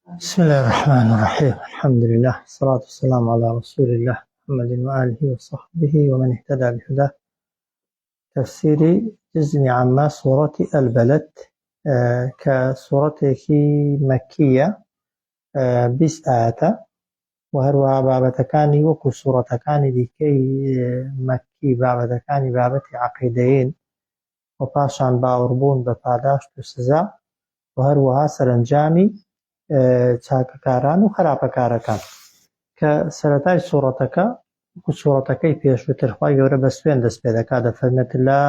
بسم الله الرحمن الرحيم. الحمد لله والصلاة والسلام على رسول الله محمد وآله وصحبه ومن اهتدى بهداه. تفسير جزء عما سورة البلد كسورة مكية 20 آية وهروها بابتكاني وكو سورتكاني ديكي مكي بابتكاني بابتي عقيدين وپاشان باوربون بپاداشت و سزا وهروها سرنجامي چاکەکاران و خراپەکارەکان کە سەرەتای سوورەتەکە سوورەتەکەی پێشووتر خوای گەورە بە سوێن دەست پێ دەکات دەفەرمێت لا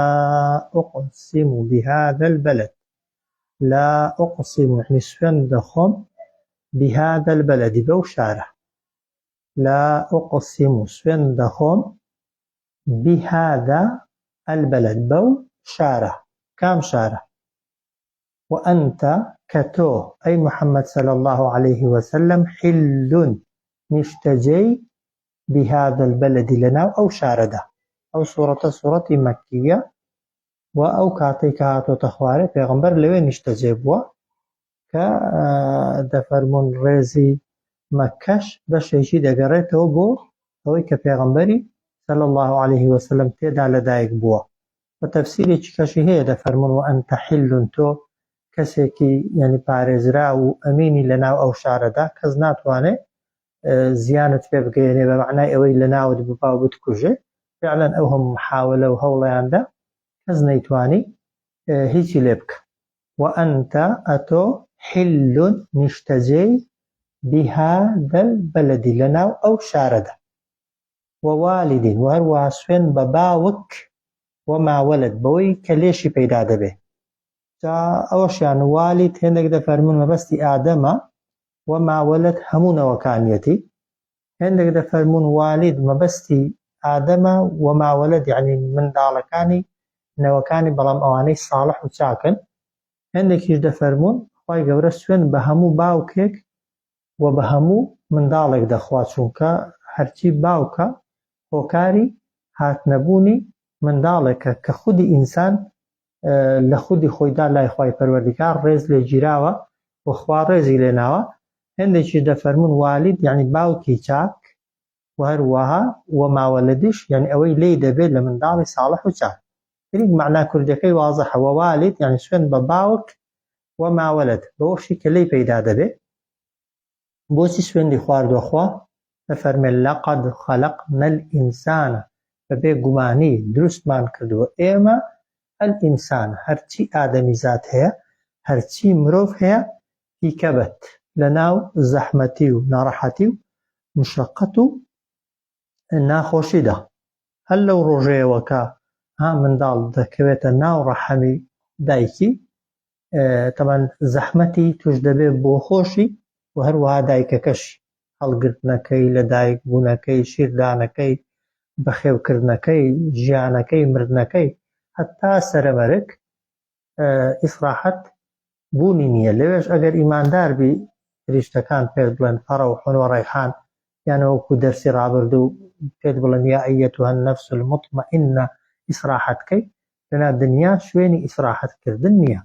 أقسم بهذا البلد لا أقسم يعني سوێن دەخۆم بهذا البلد بەو شارە لا أقسم سوێن دەخۆم بهذا البلد بەو شارە کام شارە وأنت كتو أي محمد صلى الله عليه وسلم حل نشتجي بهذا البلد لنا أو شارده أو سورة مكية وأو كاتيك هاتو تخواري پیغمبر لوين نشتجي بوا كدفرمون ريزي مكش بشيشي دقريته بو هوي كپیغمبري صلى الله عليه وسلم تيدا لدايك بوا وتفسيري چكشي هي دفرمون وأنت حل تو کەسێکی یعنی پارێزرا و ئەمینی لەناو ئەو شارەدا کەس ناتوانێت زیانت پێ بگەێنێ بە معنای ئەوەی لەناوت بپا و بتکوژێ فعلا ئەو هەموو محاولە و هەوڵەیاندا کەس نەیتوانی هیچی لێ بکە وأنت ئەتۆ حل نیشتەجێی بهذا البلد لەناو ئەو شارەدا ووالد و هەروەها سوێن بە باوک وما ولد بەوەی کە لێشی پەیدا دەبێ ئەوەشیان والید هێندێک دەفەرمون مەبەستی ئادەمە وما ولد هەموو نەوەکانیەتی هێندێک دەفەرمون والید مەبەستی ئادەمە وما ولد یعنی منداڵەکانی نەوەکانی بەڵام ئەوانەی ساڵح و چاکن هێندێکیش دەفەرمون خوای گەورە سوێن بە هەموو باوکێک و بە هەموو منداڵێک دەخوا چونکە هەرچی باوکە هۆکاری هاتنەبوونی منداڵێکە کە خودی ئینسان لە خودی خۆیدا لای خوای پەروەردگار ڕێز لێ گیراوە و خوا ڕێزی لێناوە هێندێکی دەفەرمون والید یعنی باوکی چاک و هەروەها وما ولدیش یعنی ئەوەی لێی دەبێت لە منداڵی ساڵح و چاک گرنگ مەعنا کوردەکەی وازەحە والید یعنی سوێن بە باوک وما ولد بەوەشی کە لێی پەیدا دەبێت بۆچی سوێندی خواردووە خوا دەفەرمێت لەقەد خەلەقنا الئینسان بەبێ گومانی دروستمان کردووە ئێمە الئینسان هەرچی ئادەمی زات هەیە هەرچی مرۆڤ هەیە فی کەبەد لەناو زەحمەتی و ناڕەحەتی و مشەقەت و ناخۆشیدا هەر لەو ڕۆژەیەوە کە منداڵ دەکەوێتە ناو ڕەحەمی دایکی تەمان زەحمەتی توش دەبێت بۆ خۆشی و هەروەها دایکەکەشی هەڵگرتنەکەی لە دایک بوونەکەی شیردانەکەی بەخێوکردنەکەی ژیانەکەی مردنەکەی حتا سەرەمەرگ ئیسراحەت بوونی نییە لەوێش ئەگەر ئیماندار بی فریشتەکان پێت بڵێن فەڕە و حون و ڕەیحان یانە وەکو دەرسی ڕابردوو پێت بڵێن یا ئەیەتوها النەفس المطمئنە ئیسراحەتکەی لەنا دنیا شوێنی ئیسراحەتکردن نییە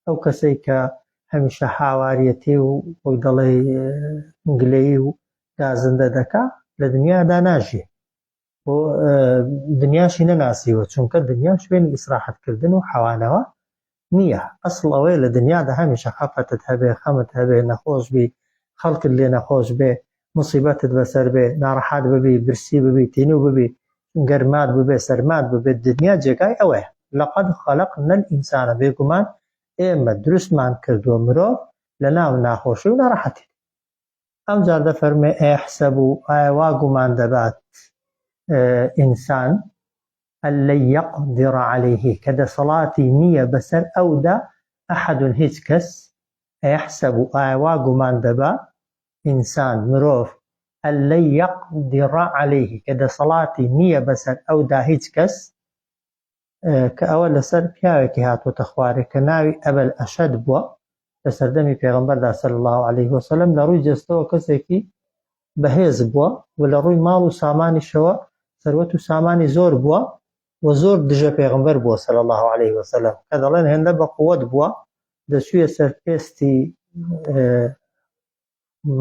ئەو کەسەی کە هەمیشە هاواریەتی و وەک دەڵێ گلەیی و گازندە دەکا لە دنیادا ناژێ بۆ دنیاشی نەناسیوە چونکە دنیا شوێنی ئیسراحەتکردن و حەوانەوە نییە ئەسڵ ئەوەیە لە دنیادا هەمیشە خەفەتت هەبێ خەمت هەبێ نەخۆش بی خەڵکت لێ نەخۆش بێ موسیبەتت بەسەر بێ ناڕەحات ببی برسی ببی تینوو ببی گەرمات ببێ سەرمات ببێت دنیا جێگای ئەوەیە لەقەد خەلەقنا الئینسانە بێگومان ئێمە دروستمان کردووە مرۆڤ لە ناو ناخۆشی و ناڕەحەتی ئەمجار دەفەرمێ ئەیەحسەب ئایا وا گومان دەبات ئینسان ئەلەن یەقدر عەلەیه کە دەسەڵاتی نییە بەسەر ئەودا ئەحەد هیچ کەس ئەیەحسەب ئایا وا گومان دەبا ئینسان مرۆڤ ئەلەن یەقدر عەلەیه کە دەسەڵاتی نییە بەسەر ئەودا هیچ کەس کە ئەوە لەسەر پیاوێکی هاتوۆتە خوارێ کە ناوی ئەبەل ئەشەد بووە لە سەردەمی پێغەمبەردا صلی الله عليه وسلم لە ڕووی جەستەوە کەسێکی بەهێز بووە و لە ڕووی ماڵ و سامانیشەوە سەروەت و سامانی زۆر بووە و زۆر دژە پێغەمبەر بووە صلی الله عليه وسلم کە دەڵێن هێندە بە قووەت بووە دەچوویە سەر پێستی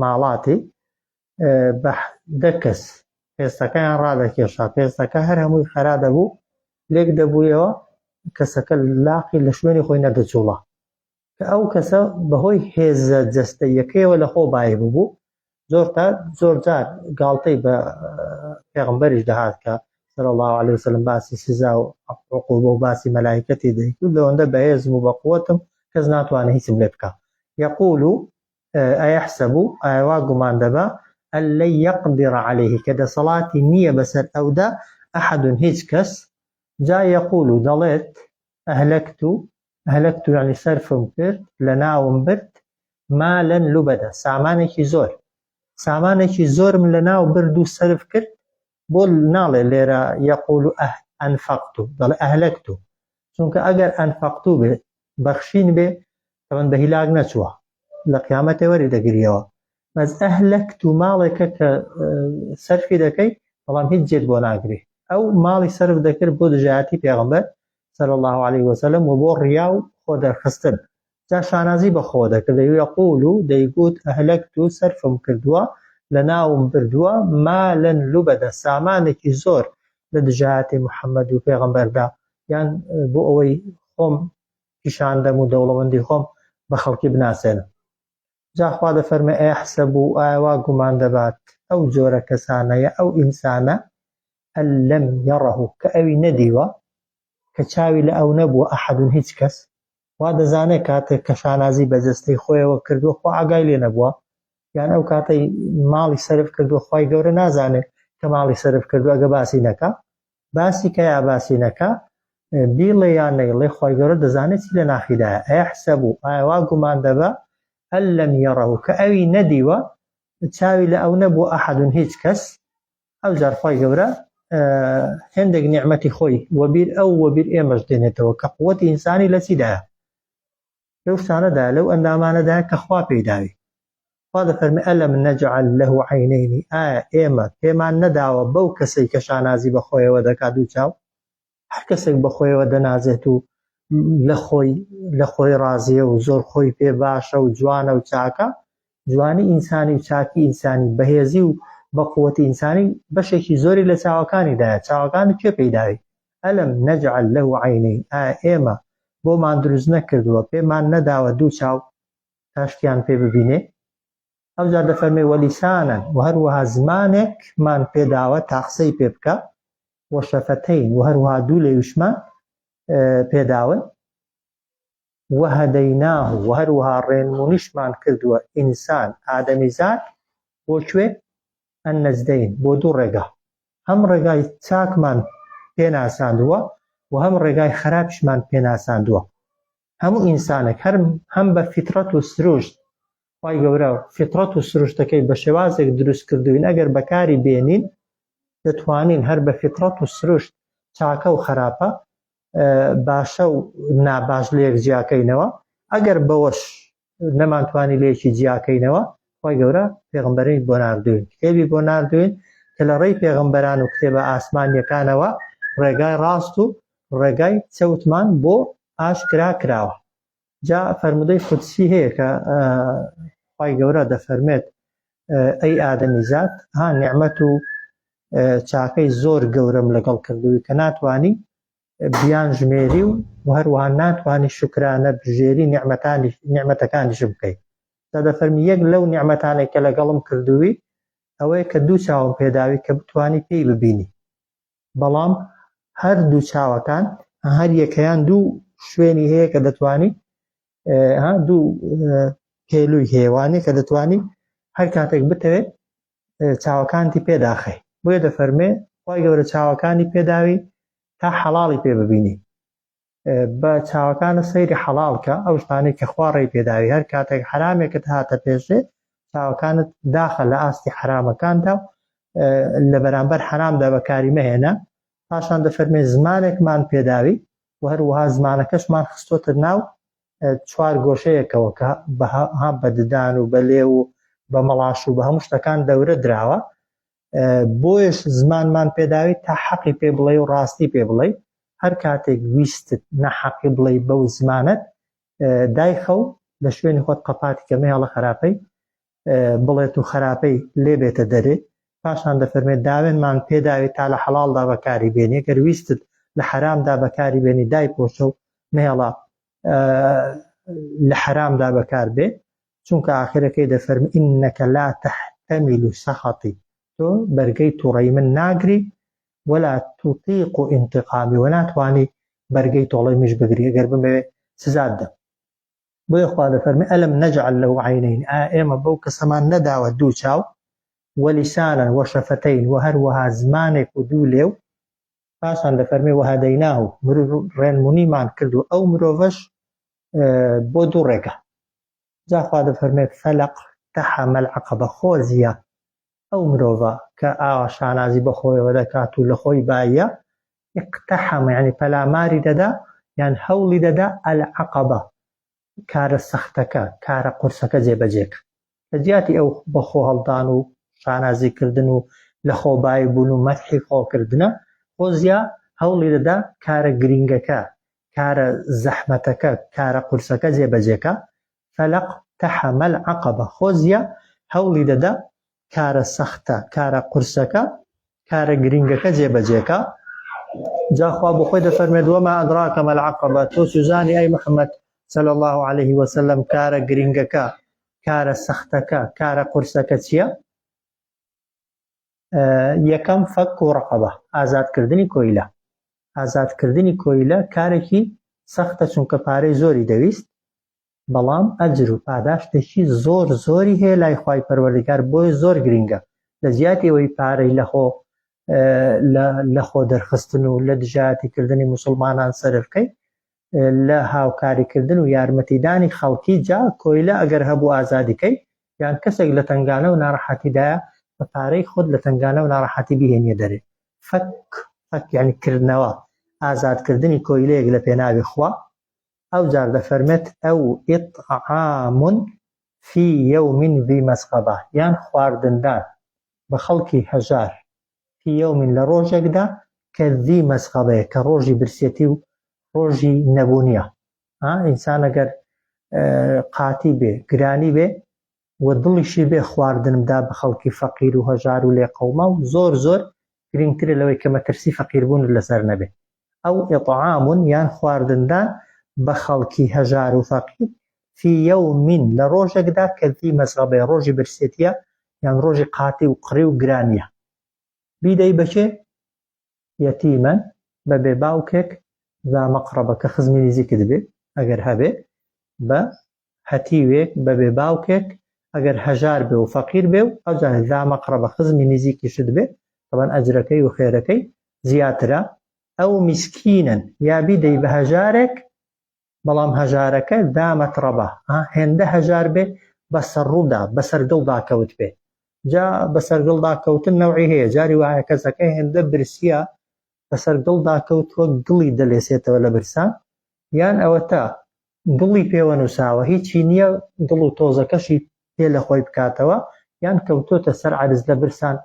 ماڵاتی بە 10 کەس پێستەکەیان ڕادەکێشا، پێستەکە هەر هەمووی خەرا دەبوو، لێک دەبوویەوە کەسەکە لاقی لە شوێنی خۆی نەدەچوڵە، کە ئەو کەسە بەهۆی هێزە جەستەیەکەیەوە لە خۆ باێ ببوو. زۆر جار گاڵتەی بە پێغەمبەریش دەهات کە صلی الله عليه وسلم باسی سزا و عقوبە و باسی مەلایکەتی دەیکرد، لەوەندە بەهێزم و بە قووەتم کەس ناتوانێت هیچم لێ بکە. یەقول ئەیەحسەب ئایا وا گومان دەبا ئەن لەن یەقدر عەلەیه کە دەسەڵاتی نییە بەسەر ئەودا ئەحەد هیچ کەس. جا یەقول دەڵێت ئەهلەکت یعنی سەرفم کرد لە ناوم برد مالەن لوبەدە سامانێکی زۆرم لە ناو برد و سەرف کرد. بۆ ناڵێ لێرە یەقول ئەنفەقت دەڵێ ئەهلەکت، چونکە ئەگەر ئەنفەقت بێ بەخشین بێ تەمەن بە هیلاک نەچووە لە قیامەتێ وەری دەگریەوە. بەس ئەهلەکت و ماڵێکە کە سەرفی دەکەی بەڵام هیچ جێت بۆ ناگری، ئەو ماڵی سەرف دەکرد بۆ دژایەتی پێغەمبەر صلی الله عليه وسلم و بۆ ڕیا و خۆ دەرخستن. جا شانازی بەخۆ دەکرد، یەقول دەیگوت ئەهلەکت سەرفم کردووە لە ناوم بردووە مالەن لوبەدە سامانێکی زۆر لە دژایەتی محەممەد و پێغەمبەردا، یان بۆ ئەوەی خۆم پیشاندەم و دەوڵەمەندی خۆم بە خەڵکی بناسێنم. جاخوا دەفەرمێ ئەیەحسەب ئایا وا گومان دەبات ئەو جۆرە کەسانەیە ئەو ئینسانە ئەن لەم یەڕەه کە ئەوی نەدیوە، کە چاوی لە ئەو نەبووە ئەحەد هیچ کەس. وا دەزانێت کاتێک کە شانازی بە جەستەی خۆیەوە کردووە خۆ ئاگای لێ نەبووە، یان ئەو کاتەی ماڵی سەرف کردووە خوای گەورە نازانێت کە ماڵی سەرف کردووە ئەگە باسی نەکا، باسی کە یا باسی نەکا بیڵێ یان نەیڵێ خوای گەورە دەزانێت چی لە ناخیدایە. ئەیەحسەب ئایا وا گومان دەبا ئەن لەم یەڕەه کە ئەوی نەدیوە، چاوی لە ئەو نەبووە ئەحەد هیچ کەس. ئەو جار خوای گەورە هێندێک نیعمەتی خۆی وەبیر ئەو وەبیر ئێمەش دێنێتەوە کە قووەتی ئینسانی لە چیدایە، لەو شتانەدا لەو ئەندامانەدایە کە خوا پێیداوی. خوا دەفەرمێ ئەلەم نەجعل لەه عەینەینی ئایا ئێمە پێمان نەداوە بەو کەسەی کە شانازی بە خۆیەوە دەکات دوو چاو. هەر کەسێک بە خۆیەوە دەنازێت و لە خۆی ڕازیە و زۆر خۆی پێ باشە و جوانە و چاکە، جوانی ئینسانی و چاکی ئینسانی بەهێزی و بە قووەتی ئینسانی بەشێکی زۆری لە چاوەکانیدایە. چاوەکانی کوێ پەیداوی؟ ئەلەم نەجعل لەه عەینەین ئایا ئێمە بۆمان دروست نەکردووە پێمان نەداوە دوو چاو تاشتیان پێ ببینێ. ئەو جار دەفەرمێ وەلیسانەن و هەروەها زمانێکمان پێداوە تا قسەی پێ بکە، وەشەفەتەین و هەروەها دوو لێوشمان پێداون، وەهەدەیناه و هەروەها ڕێنمونیشمان کردووە ئینسان ئادەمیزاد بۆ کوێ؟ ئەن نەجدەین بۆ دوو ڕێگا، هەم ڕێگای چاکمان پێناساندووە و هەم ڕێگای خراپشمان پێناساندووە. هەموو ئینسانێک هەم بە فیترەت و سروشت، خوای گەورە فیترەت و سروشتەکەی بە شێوازێک دروست کردوین، ئەگەر بەکاری بێنین دەتوانین هەر بە فیترەت و سروشت چاکە و خراپە باشە و ناباش لە یەک جیاکەینەوە. ئەگەر بەوەش نەمانتوانی لە یەکی جیاکەینەوە، خوای گەورە پێغەمبەرێک بۆ ناردوین، کتێبی بۆ ناردوین کە لە ڕێی پێغەمبەران و کتێبە ئاسمانیەکانەوە ڕێگای ڕاست و ڕێگای چەوتمان بۆ ئاشکرا کراوە. جا فەرمودەی قودسی هەیە کە خوای گەورە دەفەرمێت ئەی ئادەمیزاد ها نیعمەت و چاکەی زۆر گەورەم لەگەڵ کردووی کە ناتوانی بیان ژمێری و هەروەها ناتوانی شکرانە بژێری نیعمەتەکانیشم بکەیت. جا دەفەرمی یەک لەو نیعمەتانێک کە لەگەڵم کردووی ئەوەیە کە دوو چاوم پێداوی کە بتوانی پێی ببینی، بەڵام هەر دوو چاوەکان هەر یەکەیان دوو شوێنی هەیە کە دەتوانی دوو پێلووی هێوانی کە دەتوانی هەر کاتێک بتەوێت چاوەکانتی پێداخی. بۆیە دەفەرمێ خوای گەورە چاوەکانی پێداوی تا حەڵاڵی پێ ببینی، بە چاوەکانە سەیری حەڵاڵکە ئەو شتانەی کە خوا ڕێی پێداوی. هەر کاتێک حرامێکت هاتە پێشێ چاوەکانت داخە لە ئاستی حرامەکاندا لە بەرامبەر حرامدا بەکاری مەهێنە. پاشان دەفەرمێ زمانێکمان پێداوی و هەروەها زمانەکەشمان خستۆتە ناو چوار گۆشەیەکەوە کە بە ددان و بە لێ و بە مەڵاش و بە هەموو شتەکان دەورە دراوە. بۆیش زمانمان پێداوی تا حەقی پێ بڵێ و ڕاستی پێ بڵێ. هەر کاتێک ویستت نەحەقی بڵێ بەو زمانت دایخە و لە شوێنی خۆت قەپاتی کەمە هەڵە خراپەی بڵێت و خراپەی لێ بێتە دەرێ. پاشان دەفەرمێت داوێنمان پێداوێت تا لە حەڵاڵدا بەکاری بێنی، ئەگەر ویستت لە حرامدا بەکاری بێنی دای پۆشە و مێڵە لە حرامدا بەکار بێ، چونکە ئاخرەکەی دەفەرمی ئینەکە لا تەحتەمیل سەخەتی، تۆ بەرگەی تووڕەی من ناگری ولا تطیق انتقامی، و ناتوانی بەرگەی تۆڵەی مش بگری ئەگەر بمەوێ سزات دەم. بۆیە خوا دەفەرمی ئەلەم نەجعل لەهو عەینەین، ئێمە بەو کەسەمان نەداوە دوو چاو وەلیسانەن وەشەفەتەین، و هەروەها زمانێک و دوو لێو. پاشان دەفەرمێ وهەدەیناه، ڕێنمونیمان کرد و ئەو مرۆڤەش بۆ دوو ڕێگە. جا خوا دەفەرمێت فەلەقتەحەمە العەقەبە، خۆزیە ئەو مرۆڤە کە ئاوا شانازی بەخۆیەوە دەکات و لە خۆی بایە، اقتەحەمە یعنی پەلاماری دەدا یان هەوڵی دەدا العەقەبە، کارە سەختەکە، کارە قورسەکە جێبەجێکە. لە جیاتی ئەو بەخۆ هەڵدان و شانازیکردن و لە خۆبایی بوون و مەدحی خۆکردنە، خۆزیە هەوڵی دەدا کارە گرینگەکە، کارە زەحمەتەکە، کارە قورسەکە جێبەجێکە. فەلەقتەحەمە العەقەبە، خۆزیە هەوڵی دەدا کارە سەختە، کارە قورسەکە، کارە گرینگەکە جێبەجێکە. جا خوا بۆ خۆی دەفەرمێت وەما ئەدراکە مە العەقەبە، تۆ سوزانی ئەی محەممەد صلی الله عليه وسلم کارە گرینگەکە، کارە سەختەکە، کارە قورسەکە چییە؟ یەکەم فەک و ڕەقەبە، ئازادکردنی کۆیلە. ئازادکردنی کۆیلە کارێکی سەختە، چونکە پارەی زۆری دەویست، بەڵام ئەجر و پاداشتێکی زۆر زۆری هەیە لای خوای پەروەردگار، بۆیە زۆر گرینگە. لە جیاتی ئەوەی پارەی لە خۆ دەرخستن و لە دژایەتیکردنی موسڵمانان سەرفکەی، لە هاوکاریکردن و یارمەتیدانی خەڵکی. جا کۆیلە ئەگەر هەبوو ئازادیکەی، یان کەسێک لە تنگانە و ناڕەحەتیدایە بە پارەی خۆت لە تنگانە و ناڕەحەتی بهێنیە دەرێ. فەک یعنی کردنەوە، ئازادکردنی کۆیلەیەک لە پێناوی خوا. ئەو جار دەفەرمێت ئەو ئیطعام فی یوم ذی مەسغەبە، یان خواردندان بە خەڵکی هەژار فی یوم لە ڕۆژێکدا کە ذی مەسغەبەیە، کە ڕۆژی برسێتی و ڕۆژی نەبوونیە. ئینسان ئەگەر قاتی بێ، گرانی بێ و دڵیشی بێ خواردنمدا بە خەڵکی فەقیر و هەژار و لێ قەوما، و زۆر زۆر گرنگترە لەوەی کە مەترسی فەقیربوون لەسەر نەبێ. ئەو ئیطعام یان خواردندان بە خەڵکی هەژار و فەقیر فی یومین لە ڕۆژێکدا کە ذی مەسغەبەیە، ڕۆژی برسێتیە یان ڕۆژی قاتی و قڕی و گرانیە. بیدەی بەچێ؟ یەتیمەن، بە بێ باوکێک، ذا مەقرەبە کە خزمی نزیکت بێ ئەگەر هەبێ، بە هەتیوێک بە بێ باوکێک ئەگەر هەژار بێ و فەقیر بێ، و ئەوجا ذا مەقرەبە خزمی نزیکیشت بێ، طبعاً ئەجرەکەی و خێرەکەی زیاترە. ئەو میسکینن، یا بیدەی بە هەژارێک، بەڵام هەژارەکە ذا مەترەبە، هێندە هەژار بێ بەسەر ڕوودا، بەسەر دڵدا کەوت بێ. جا بەسەر دڵدا کەوتن نەوعی هەیە، جاری وایە کەسەکەی هێندە برسیە بەسەر دڵدا کەوتووە، گڵی دەلێسێتەوە لە برسان، یان ئەوە تا گڵی پێوە نووساوە، هیچی نییە، دڵ و تۆزەکەشی پێ لە خۆی بکاتەوە، یان کەوتۆتە سەر عەرز لە برسان،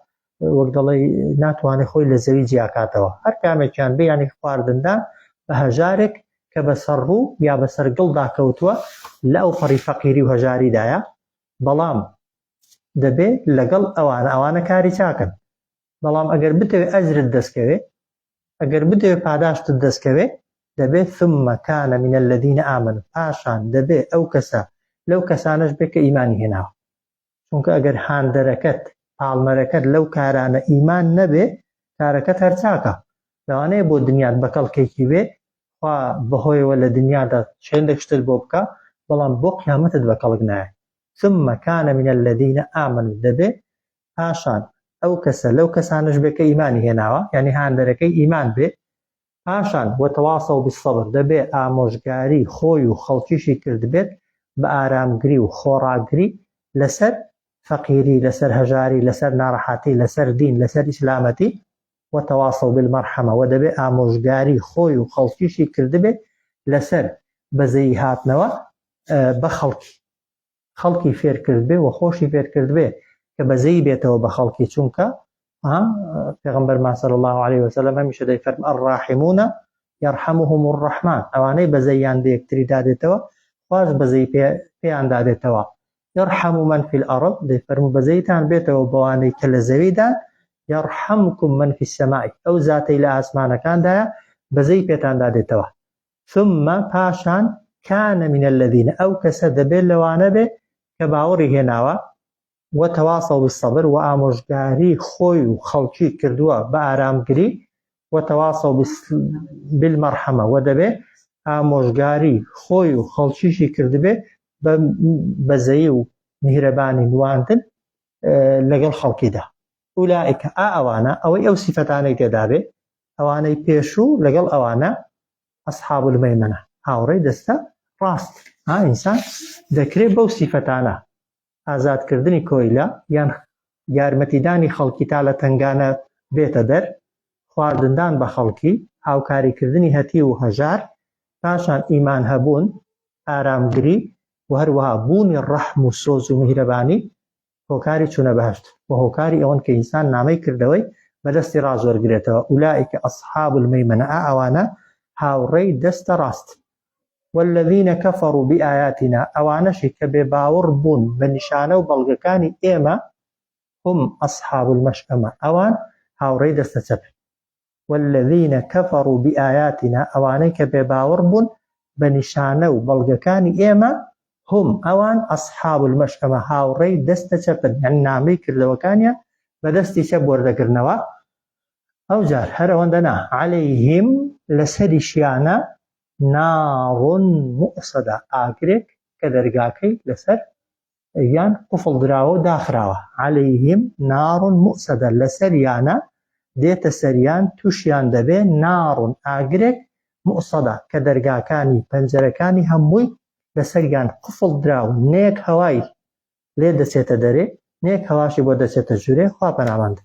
وەک دەڵێ ناتوانێت خۆی لە زەوی جیاکاتەوە. هەر کامێکیان بێ، یانی خواردندان بە هەژارێک کە بەسەر ڕوو یا بەسەر گڵدا کەوتووە لە ئەو پەڕی فەقیری و هەژاریدایە، بەڵام دەبێ لەگەڵ ئەوانە کاری چاکن. بەڵام ئەگەر بتەوێ ئەجرت دەستکەوێ، ئەگەر بتەوێ پاداشتت دەستکەوێ، دەبێت ثم كان من الذين آمنوا، پاشان دەبێ ئەو کەسە لەو کەسانەش بێ کە ئیمانی هێناوە. چونکە ئەگەر هاندەرەکەت، پاڵمەرەکەت لەو کارانە ئیمان نەبێ، کارەکەت هەر چاکە. لەوانەیە بۆ دنیات بەکەڵکێکی بێ، خوا بەهۆیەوە لە دنیادا چێندێک شتت بۆ بکە، بەڵام بۆ قیامەتت بەکەڵک نایە. ثم كان من الذين آمنوا، دەبێ پاشان ئەو کەسە لەو کەسانش بێ کە ئیمانی هێناوە، یعنی هاندەرەکەی ئیمان بێ. پاشان وتواصوا بالصبر، دەبێ ئامۆژگاری خۆی و خەڵکیشی کرد بێت بە ئارامگری و خۆڕاگری لەسەر فەقیری، لەسەر هەژاری، لەسەر ناڕەحەتی، لەسەر دین، لەسەر ئیسلامەتی. وتواصوا بالمەرحەمە، و دەبێ ئامۆژگاری خۆی و خەڵکیشی کرد بێت لەسەر بەزەی هاتنەوە بە خەڵکی فێر کرد بێ و خۆشی فێر کرد بێ کە بەزەی بێتەوە بە خەڵکی. چونکە پێغەمبەرمان صلی الله عليه وسلم هەمیشە دەیفەرمێ الراحمون يرحمهم الرحمن، ئەوانەی بەزەییان بە یەکتری دادێتەوە، خواش بەزەی پێیان دادێتەوە. يرحم من في الأرض دەیفەرموو بەزەیتان بێتەوە بەوانەی کە لە زەویدا يرحمكم من في السماء ئەو زاتەی لە ئاسمانەکاندایە بەزەی پێتاندا دێتەوە ثم پاشان كان من الذين ئەو کەسە دەبێت لەوانە بێ کە باوەڕی هێناوە وتواصوا بالصبر وآمۆژگاری خۆی و خەڵکی کردووە بە ئارامگری وتواصوا بالمرحمة ودەبێ ئامۆژگاری خۆی و خەڵکیشی کردبێ بەزەیی و میهرەبانی نواندن لەگەڵ خەڵکیدا ئولائیکە ئەوانە ئەوەی ئەو سیفەتانەی تێدا بێ ئەوانەی پێشوو لەگەڵ ئەوانە ئەصحاب المەیمەنە هاوڕێی دەستە ڕاست ئینسان دەکرێت بەو سیفەتانە ئازادکردنی کۆیلە یان یارمەتیدانی خەڵکی تا لە تنگانە بێتە دەر خواردندان بە خەڵکی هاوکاریکردنی هەتی و هەژار پاشان ئیمان هەبوون ئارامگری و هەروەها بوونی ڕەحم و سۆز و میهرەبانی هۆکاری چوونە بەهەشت و هۆکاری ئەوەن کە ئینسان نامەی کردەوەی بەدەستی ڕازوەرگرێتەوە ئولائیکە ئەصحاب المەیمەنە ئەوانە هاوڕێی دەستە ڕاست والذین کەفەڕوا بئایاتینا ئەوانەشی کە بێباوەڕ بوون بە نیشانە و بەڵگەکانی ئێمە هم ئەصحاب المەشئەمە ئەوان هاوڕێی دەستە چەپ والذین کەفەڕوا بئایاتینا ئەوانەی کە بێباوەڕ بوون بە نیشانە و بەڵگەکانی ئێمە هم ئەوان ئەصحاب المەشئەمە هاوڕێی دەستە چەپن یان نامەی کردەوەکانیان بەدەستی چەپ وەردەگرنەوە ئەوجار هەر ئەوەندە نا عەلەیهیم لەسەریشیانە ناڕٌ مؤسەدە ئاگرێک کە دەرگاکەی لەسەر یان قوفڵ دراوە و داخراوە عەلەیهیم ناڕٌ مؤسەدە لەسەریانە دێتە سەریان تووشیان دەبێ ناڕٌ ئاگرێک مؤسەدە کە دەرگاکانی پەنجەرەکانی هەمووی لەسەریان قوفڵ دراوە نێک هەوای لێ دەچێتە دەرێ نێک هەواشی بۆ دەچێتە ژوورێ خوا پەناماند